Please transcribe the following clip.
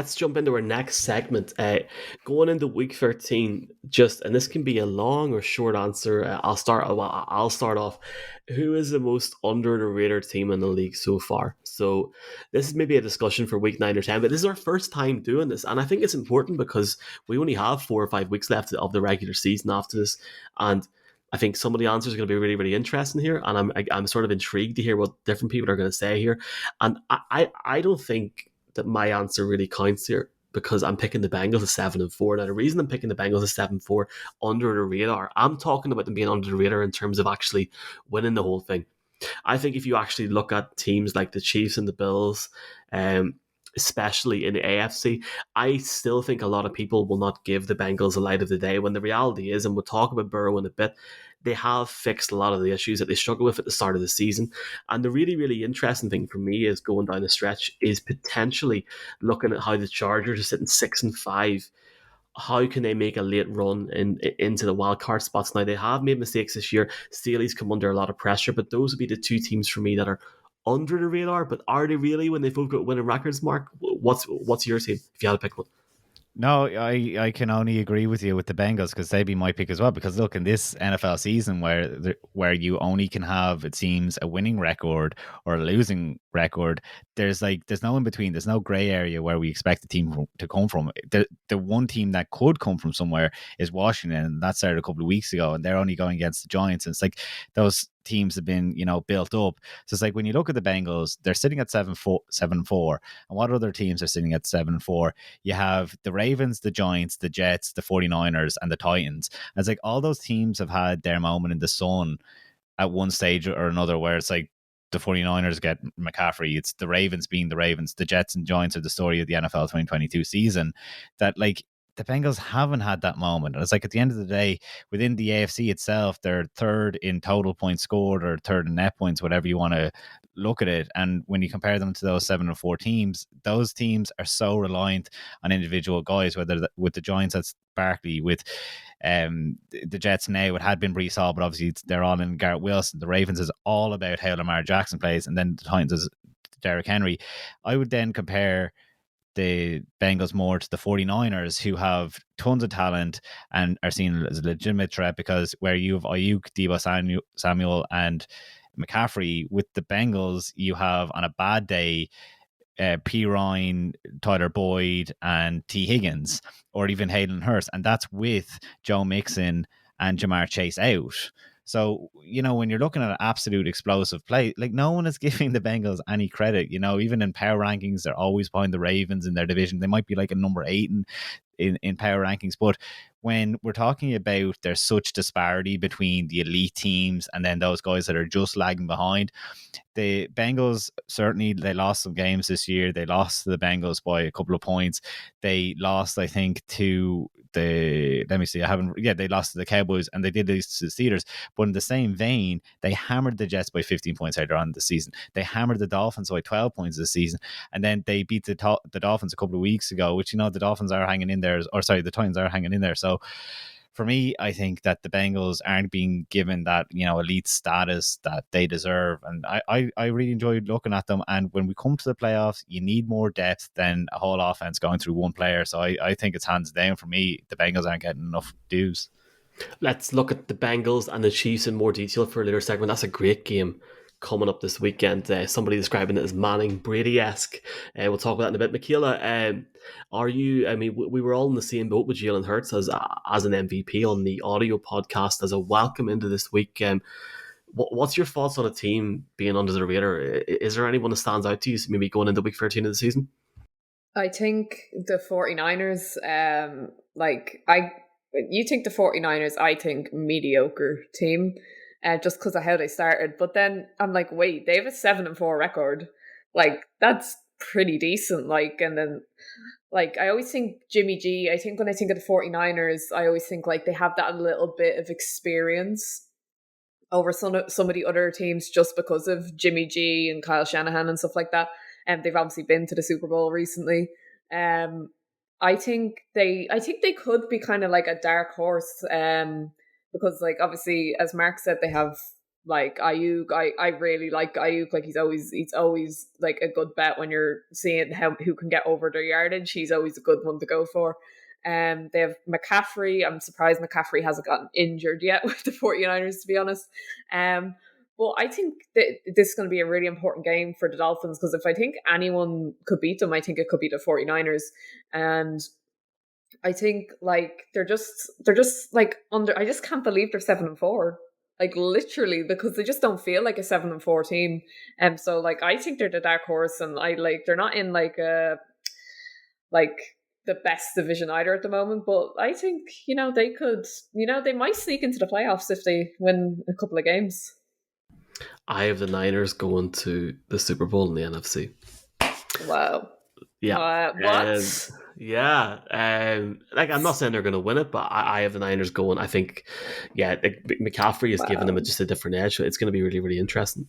Let's jump into our next segment. Going into week 13, and this can be a long or short answer. I'll start off. Who is the most under the radar team in the league so far? So this is maybe a discussion for week 9 or 10, but this is our first time doing this, and I think it's important because we only have 4 or 5 weeks left of the regular season after this, and I think some of the answers are going to be really, really interesting here, and I'm sort of intrigued to hear what different people are going to say here. And I don't think that my answer really counts here because I'm picking the Bengals at 7-4. Now, the reason I'm picking the Bengals at 7-4 under the radar, I'm talking about them being under the radar in terms of actually winning the whole thing. I think if you actually look at teams like the Chiefs and the Bills, um, especially in the AFC, I still think a lot of people will not give the Bengals a light of the day when the reality is, and we'll talk about Burrow in a bit, they have fixed a lot of the issues that they struggled with at the start of the season. And the really, really interesting thing for me is going down the stretch is potentially looking at how the Chargers are sitting 6-5. How can they make a late run into the wild card spots? Now they have made mistakes this year. Staley's come under a lot of pressure, but those would be the two teams for me that are under the radar. But are they really when they've got winning records? Mark, what's your team if you had to pick one? No, I can only agree with you with the Bengals because they'd be my pick as well. Because look, in this NFL season where you only can have, it seems, a winning record or a losing record, there's no in between. There's no gray area where we expect the team to come from. The one team that could come from somewhere is Washington, and that started a couple of weeks ago, and they're only going against the Giants. And it's like those teams have been built up. So it's like when you look at the Bengals, they're sitting at 7-4, and what other teams are sitting at 7-4? You have the Ravens, the Giants, the Jets, the 49ers, and the Titans. And it's like all those teams have had their moment in the sun at one stage or another, where it's like the 49ers get McCaffrey, it's the Ravens being the Ravens, the Jets and Giants are the story of the NFL 2022 season. That, like, the Bengals haven't had that moment. And it's like at the end of the day, within the AFC itself, they're third in total points scored or third in net points, whatever you want to look at it. And when you compare them to those 7-4 teams, those teams are so reliant on individual guys, with the Giants, that's Barkley, with the Jets now, it had been Brees Hall, but obviously they're all in Garrett Wilson. The Ravens is all about how Lamar Jackson plays, and then the Titans is Derrick Henry. I would then compare the Bengals more to the 49ers, who have tons of talent and are seen as a legitimate threat, because where you have Ayuk, Samuel, and McCaffrey, with the Bengals, you have on a bad day P. Ryan, Tyler Boyd, and T. Higgins, or even Hayden Hurst. And that's with Joe Mixon and Jamar Chase out. So, when you're looking at an absolute explosive play, like, no one is giving the Bengals any credit. Even in power rankings, they're always behind the Ravens in their division. They might be like a number 8 in power rankings. But when we're talking about there's such disparity between the elite teams and then those guys that are just lagging behind, the Bengals, certainly they lost some games this year. They lost to the Bengals by a couple of points. They lost, I think, to they lost to the Cowboys, and they did lose to the Steelers. But in the same vein, they hammered the Jets by 15 points earlier on in the season. They hammered the Dolphins by 12 points this season. And then they beat the Dolphins a couple of weeks ago, which, the Dolphins are hanging in there, or sorry, the Titans are hanging in there. So for me, I think that the Bengals aren't being given that, elite status that they deserve. And I really enjoyed looking at them. And when we come to the playoffs, you need more depth than a whole offense going through one player. So I think it's hands down for me. The Bengals aren't getting enough dues. Let's look at the Bengals and the Chiefs in more detail for a later segment. That's a great game coming up this weekend. Somebody describing it as Manning Brady-esque. We'll talk about that in a bit. Michaela, are you? I mean, we were all in the same boat with Jalen Hurts as an MVP on the audio podcast as a welcome into this week. What's your thoughts on a team being under the radar? Is there anyone that stands out to you, maybe going into week 13 of the season? I think the 49ers, you think the 49ers, I think mediocre team, just because of how they started. But then I'm like, wait, they have a 7-4 record. Like, that's pretty decent. Like, and then, like, I always think Jimmy G, I think when I think of the 49ers, I always think like they have that little bit of experience over some of the other teams just because of Jimmy G and Kyle Shanahan and stuff like that. And they've obviously been to the Super Bowl recently. Um, I think they could be kind of like a dark horse. Because, like, obviously, as Mark said, they have Like Ayuk, I really like Ayuk. Like he's always like a good bet when you're seeing who can get over their yardage. He's always a good one to go for. They have McCaffrey. I'm surprised McCaffrey hasn't gotten injured yet with the 49ers, to be honest. Well, I think that this is going to be a really important game for the Dolphins, because if I think anyone could beat them, I think it could be the 49ers. And I think like they're just like under. I just can't believe they're 7-4. Like literally, because they just don't feel like a 7-4 team. And so like I think they're the dark horse, and I like they're not in like the best division either at the moment. But I think they could, they might sneak into the playoffs if they win a couple of games. I have the Niners going to the Super Bowl in the NFC. Wow. Yeah. What? Like I'm not saying they're going to win it, but I have the Niners going. I think, McCaffrey is giving them just a different edge. So it's going to be really, really interesting.